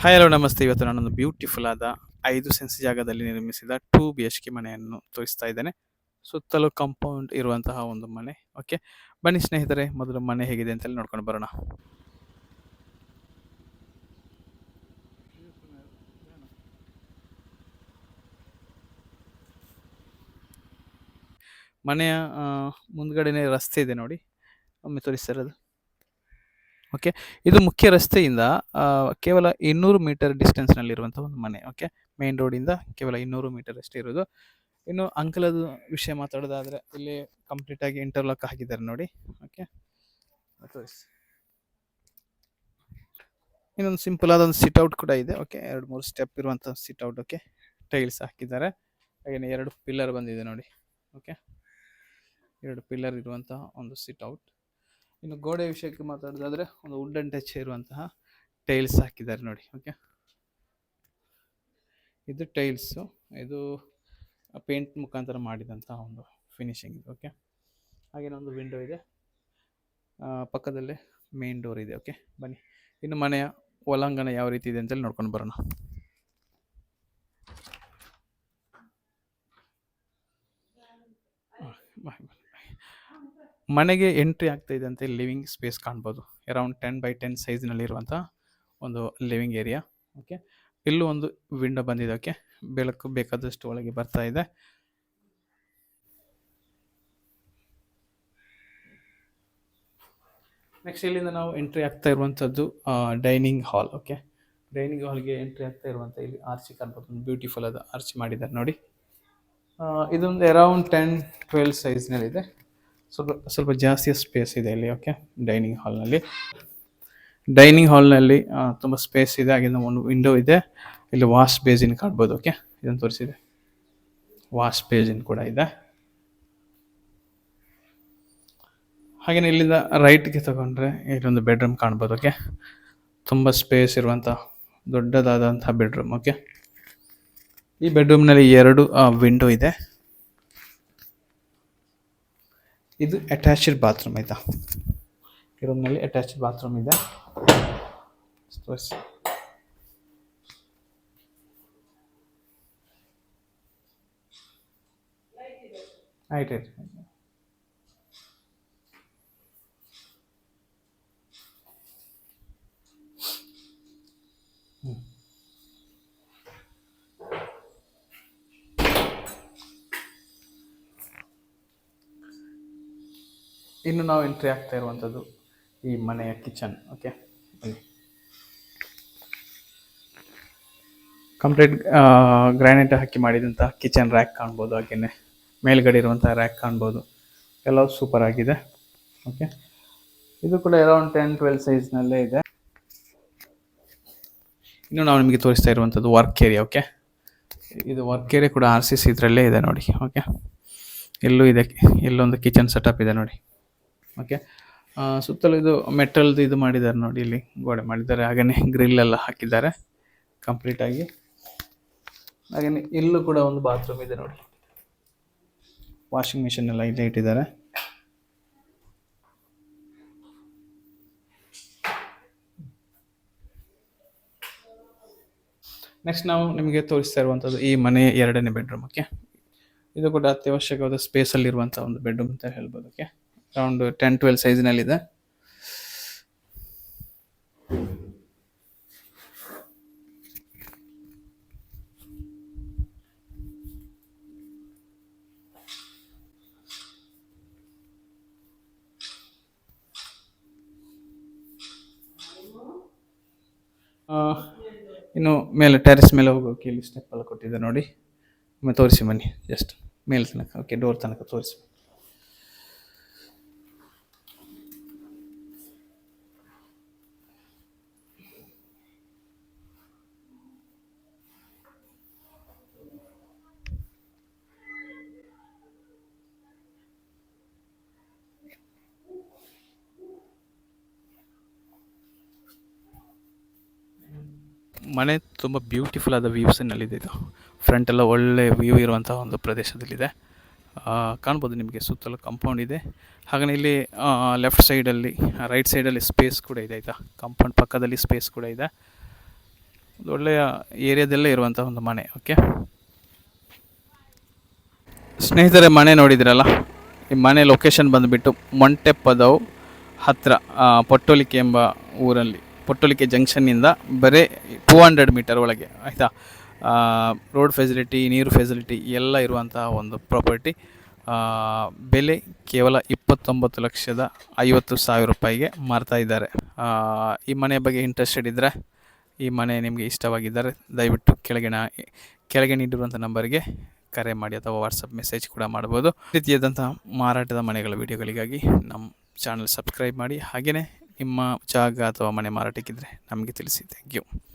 Hi hello ನಮಸ್ತೆ. ಇವತ್ತು ನಾನೊಂದು ಬ್ಯೂಟಿಫುಲ್ ಆದ 5 ಸೆನ್ಸ್ ಜಾಗದಲ್ಲಿ ನಿರ್ಮಿಸಿದ 2 BHK ಮನೆಯನ್ನು ತೋರಿಸ್ತಾ ಇದ್ದೇನೆ. ಸುತ್ತಲೂ ಕಾಂಪೌಂಡ್ ಇರುವಂತಹ ಒಂದು ಮನೆ. ಓಕೆ, ಬನ್ನಿ ಸ್ನೇಹಿತರೆ, ಮೊದಲು ಮನೆ ಹೇಗಿದೆ ಅಂತೇಳಿ ನೋಡ್ಕೊಂಡು ಬರೋಣ. ಮನೆಯ ಮುಂದ್ಗಡೆನೆ ರಸ್ತೆ ಇದೆ ನೋಡಿ, ಒಮ್ಮೆ ತೋರಿಸ್ತಾ ಇರೋದು. ಓಕೆ, ಇದು ಮುಖ್ಯ ರಸ್ತೆಯಿಂದ ಕೇವಲ 200 ಮೀಟರ್ ಡಿಸ್ಟೆನ್ಸ್ನಲ್ಲಿರುವಂಥ ಒಂದು ಮನೆ. ಓಕೆ, ಮೇನ್ ರೋಡಿಂದ ಕೇವಲ 200 ಮೀಟರ್ ಅಷ್ಟೇ ಇರೋದು. ಇನ್ನು ಅಂಕಲದ ವಿಷಯ ಮಾತಾಡೋದಾದ್ರೆ ಇಲ್ಲಿ ಕಂಪ್ಲೀಟ್ ಆಗಿ ಇಂಟರ್ಲಾಕ್ ಹಾಕಿದ್ದಾರೆ ನೋಡಿ. ಓಕೆ, ತೋರಿಸಿ. ಇನ್ನೊಂದು ಸಿಂಪಲ್ ಆದ ಒಂದು ಸಿಟ್ಔಟ್ ಕೂಡ ಇದೆ. ಓಕೆ, 2-3 ಸ್ಟೆಪ್ ಇರುವಂಥ ಸಿಟ್ಔಟ್. ಓಕೆ, ಟೈಲ್ಸ್ ಹಾಕಿದ್ದಾರೆ. ಹಾಗೆ 2 ಪಿಲ್ಲರ್ ಬಂದಿದೆ ನೋಡಿ. ಓಕೆ, 2 ಪಿಲ್ಲರ್ ಇರುವಂತಹ ಒಂದು ಸಿಟ್ಔಟ್. ಇನ್ನು ಗೋಡೆ ವಿಷಯಕ್ಕೆ ಮಾತಾಡೋದಾದ್ರೆ ಒಂದು ವುಡನ್ ಟಚ್ ಇರುವಂತಹ ಟೈಲ್ಸ್ ಹಾಕಿದ್ದಾರೆ ನೋಡಿ. ಓಕೆ, ಇದು ಟೈಲ್ಸು, ಇದು ಪೇಂಟ್ ಮುಖಾಂತರ ಮಾಡಿದಂತಹ ಒಂದು ಫಿನಿಶಿಂಗ್ ಇದೆ. ಓಕೆ, ಹಾಗೇನೆ ಒಂದು ವಿಂಡೋ ಇದೆ, ಪಕ್ಕದಲ್ಲೇ ಮೇನ್ ಡೋರ್ ಇದೆ. ಓಕೆ, ಬನ್ನಿ ಇನ್ನು ಮನೆಯ ಒಳಾಂಗಣ ಯಾವ ರೀತಿ ಇದೆ ಅಂತೇಳಿ ನೋಡ್ಕೊಂಡು ಬರೋಣ. ಮನೆಗೆ ಎಂಟ್ರಿ ಆಗ್ತಾ ಇದೆ ಅಂತ ಲಿವಿಂಗ್ ಸ್ಪೇಸ್ ಕಾಣ್ಬೋದು. ಅರೌಂಡ್ 10x10 ಸೈಜ್ನಲ್ಲಿರುವಂಥ ಒಂದು ಲಿವಿಂಗ್ ಏರಿಯಾ. ಓಕೆ, ಇಲ್ಲೂ ಒಂದು ವಿಂಡೋ ಬಂದಿದೆ. ಓಕೆ, ಬೆಳಕು ಬೇಕಾದಷ್ಟು ಒಳಗೆ ಬರ್ತಾ ಇದೆ. ನೆಕ್ಸ್ಟ್ ಇಲ್ಲಿಂದ ನಾವು ಎಂಟ್ರಿ ಆಗ್ತಾ ಇರುವಂಥದ್ದು ಡೈನಿಂಗ್ ಹಾಲ್. ಓಕೆ, ಡೈನಿಂಗ್ ಹಾಲ್ಗೆ ಎಂಟ್ರಿ ಆಗ್ತಾ ಇರುವಂಥ ಇಲ್ಲಿ ಆರ್ಚಿ ಕಾಣ್ಬೋದು. ಒಂದು ಬ್ಯೂಟಿಫುಲ್ ಆದ ಆರ್ಚಿ ಮಾಡಿದ್ದಾರೆ ನೋಡಿ. ಇದೊಂದು ಅರೌಂಡ್ 10-12 ಸೈಜ್ನಲ್ಲಿದೆ. ಸ್ವಲ್ಪ ಜಾಸ್ತಿ ಸ್ಪೇಸ್ ಇದೆ ಇಲ್ಲಿ. ಓಕೆ, ಡೈನಿಂಗ್ ಹಾಲ್ನಲ್ಲಿ ತುಂಬ ಸ್ಪೇಸ್ ಇದೆ. ಹಾಗೆ ಒಂದು ವಿಂಡೋ ಇದೆ. ಇಲ್ಲಿ ವಾಶ್ ಬೇಸಿನ್ ಕಾಣ್ಬೋದು. ಓಕೆ, ಇದನ್ನು ತೋರಿಸಿದೆ, ವಾಶ್ ಬೇಸಿನ್ ಕೂಡ ಇದೆ. ಹಾಗೆಯೇ ಇಲ್ಲಿಂದ ರೈಟ್ಗೆ ತಗೊಂಡ್ರೆ ಇಲ್ಲೊಂದು ಬೆಡ್ರೂಮ್ ಕಾಣ್ಬೋದು. ಓಕೆ, ತುಂಬ ಸ್ಪೇಸ್ ಇರುವಂಥ ದೊಡ್ಡದಾದಂಥ ಬೆಡ್ರೂಮ್. ಓಕೆ, ಈ ಬೆಡ್ರೂಮ್ನಲ್ಲಿ 2 ವಿಂಡೋ ಇದೆ. ಇದು ಅಟ್ಯಾಚ್ಡ್ ಬಾತ್ರೂಮ್ ಆಯಿತಾ. ಈ ರೂಮ್ನಲ್ಲಿ ಅಟ್ಯಾಚ್ಡ್ ಬಾತ್ರೂಮ್ ಇದೆ. ಆಯ್ತು. ಇನ್ನು ನಾವು ಎಂಟ್ರಿ ಆಗ್ತಾ ಇರುವಂಥದ್ದು ಈ ಮನೆಯ ಕಿಚನ್. ಓಕೆ, ಕಂಪ್ಲೀಟ್ ಗ್ರಾನೈಟ್ ಹಾಕಿ ಮಾಡಿದಂಥ ಕಿಚನ್ ರ್ಯಾಕ್ ಕಾಣ್ಬೋದು. ಹಾಗೆಯೇ ಮೇಲ್ಗಡೆ ಇರುವಂಥ ರ್ಯಾಕ್ ಕಾಣ್ಬೋದು. ಎಲ್ಲವೂ ಸೂಪರ್ ಆಗಿದೆ. ಓಕೆ, ಇದು ಕೂಡ ಅರೌಂಡ್ 10-12 ಸೈಜ್ನಲ್ಲೇ ಇದೆ. ಇನ್ನು ನಾವು ನಿಮಗೆ ತೋರಿಸ್ತಾ ಇರುವಂಥದ್ದು ವರ್ಕ್ ಏರಿಯಾ. ಓಕೆ, ಇದು ವರ್ಕ್ ಏರಿಯಾ ಕೂಡ RCC ಇದರಲ್ಲೇ ಇದೆ ನೋಡಿ. ಓಕೆ, ಎಲ್ಲೂ ಇದೆ, ಇಲ್ಲೊಂದು ಕಿಚನ್ ಸೆಟಪ್ ಇದೆ ನೋಡಿ. ಓಕೆ, ಸುತ್ತಲೂ ಇದು ಮೆಟಲ್ದು ಇದು ಮಾಡಿದ್ದಾರೆ ನೋಡಿ, ಇಲ್ಲಿ ಗೋಡೆ ಮಾಡಿದ್ದಾರೆ. ಹಾಗೆಯೇ ಗ್ರಿಲ್ ಎಲ್ಲ ಹಾಕಿದ್ದಾರೆ ಕಂಪ್ಲೀಟಾಗಿ. ಹಾಗೆಯೇ ಇಲ್ಲೂ ಕೂಡ ಒಂದು ಬಾತ್ರೂಮ್ ಇದೆ ನೋಡಿ. ವಾಷಿಂಗ್ ಮಿಷಿನ್ ಎಲ್ಲ ಇಲ್ಲೇ ಇಟ್ಟಿದ್ದಾರೆ. ನೆಕ್ಸ್ಟ್ ನಾವು ನಿಮಗೆ ತೋರಿಸ್ತಾ ಇರುವಂಥದ್ದು ಈ ಮನೆಯ 2ನೇ ಬೆಡ್ರೂಮ್. ಓಕೆ, ಇದು ಕೂಡ ಅತ್ಯವಶ್ಯಕವಾದ ಸ್ಪೇಸಲ್ಲಿರುವಂಥ ಒಂದು ಬೆಡ್ರೂಮ್ ಅಂತ ಹೇಳ್ಬೋದು. Okay, around 10-12 ಸೈಜ್ನಲ್ಲಿದೆ. ಇನ್ನು ಮೇಲೆ ಟೆರೆಸ್ ಮೇಲೆ ಹೋಗೋಕೆ ಇಲ್ಲಿ ಸ್ಟೆಪ್ ಎಲ್ಲ ಕೊಟ್ಟಿದೆ ನೋಡಿ. ಒಮ್ಮೆ ತೋರಿಸಿ ಬನ್ನಿ, ಜಸ್ಟ್ ಮೇಲೆ ತನಕ. ಓಕೆ, ಡೋರ್ ತನಕ ತೋರಿಸಿ. ಮನೆ ತುಂಬ ಬ್ಯೂಟಿಫುಲ್ ಆದ ವ್ಯೂಸ್ನಲ್ಲಿದೆ. ಇದು ಫ್ರಂಟ್ ಎಲ್ಲ ಒಳ್ಳೆ ವ್ಯೂ ಇರುವಂಥ ಒಂದು ಪ್ರದೇಶದಲ್ಲಿದೆ. ಕಾಣ್ಬೋದು ನಿಮಗೆ, ಸುತ್ತಲೂ ಕಾಂಪೌಂಡ್ ಇದೆ. ಹಾಗೆಯೇ ಇಲ್ಲಿ ಲೆಫ್ಟ್ ಸೈಡಲ್ಲಿ, ರೈಟ್ ಸೈಡಲ್ಲಿ ಸ್ಪೇಸ್ ಕೂಡ ಇದೆ ಆಯಿತಾ. ಕಾಂಪೌಂಡ್ ಪಕ್ಕದಲ್ಲಿ ಸ್ಪೇಸ್ ಕೂಡ ಇದೆ. ಒಂದು ಒಳ್ಳೆಯ ಏರಿಯಾದಲ್ಲೇ ಇರುವಂಥ ಒಂದು ಮನೆ. ಓಕೆ ಸ್ನೇಹಿತರೆ, ಮನೆ ನೋಡಿದ್ರಲ್ಲ, ಈ ಮನೆ ಲೊಕೇಶನ್ ಬಂದುಬಿಟ್ಟು ಮೊಂಟೆಪದವು ಹತ್ತಿರ ಪೊಟ್ಟೊಲಿಕೆ ಎಂಬ ಊರಲ್ಲಿ, ಪೊಟ್ಟೊಲಿಕೆ ಜಂಕ್ಷನ್ನಿಂದ ಬರೀ 200 ಮೀಟರ್ ಒಳಗೆ, ಆಯಿತಾ. ರೋಡ್ ಫೆಸಿಲಿಟಿ, ನೀರು ಫೆಸಿಲಿಟಿ ಎಲ್ಲ ಇರುವಂತಹ ಒಂದು ಪ್ರಾಪರ್ಟಿ. ಬೆಲೆ ಕೇವಲ 29,50,000 ರೂಪಾಯಿಗೆ ಮಾರ್ತಾ ಇದ್ದಾರೆ. ಈ ಮನೆ ಬಗ್ಗೆ ಇಂಟ್ರೆಸ್ಟೆಡ್ ಇದ್ದರೆ, ಈ ಮನೆ ನಿಮಗೆ ಇಷ್ಟವಾಗಿದ್ದರೆ ದಯವಿಟ್ಟು ಕೆಳಗೆ ನೀಡಿರುವಂಥ ನಂಬರ್ಗೆ ಕರೆ ಮಾಡಿ ಅಥವಾ ವಾಟ್ಸಪ್ ಮೆಸೇಜ್ ಕೂಡ ಮಾಡ್ಬೋದು. ಈ ರೀತಿಯಾದಂತಹ ಮಾರಾಟದ ಮನೆಗಳ ವಿಡಿಯೋಗಳಿಗಾಗಿ ನಮ್ಮ ಚಾನಲ್ ಸಬ್ಸ್ಕ್ರೈಬ್ ಮಾಡಿ. ಹಾಗೆಯೇ ನಿಮ್ಮ ಜಾಗ ಅಥವಾ ಮನೆ ಮಾರಾಟಕ್ಕಿದ್ದರೆ ನಮಗೆ ತಿಳಿಸಿ. Thank you.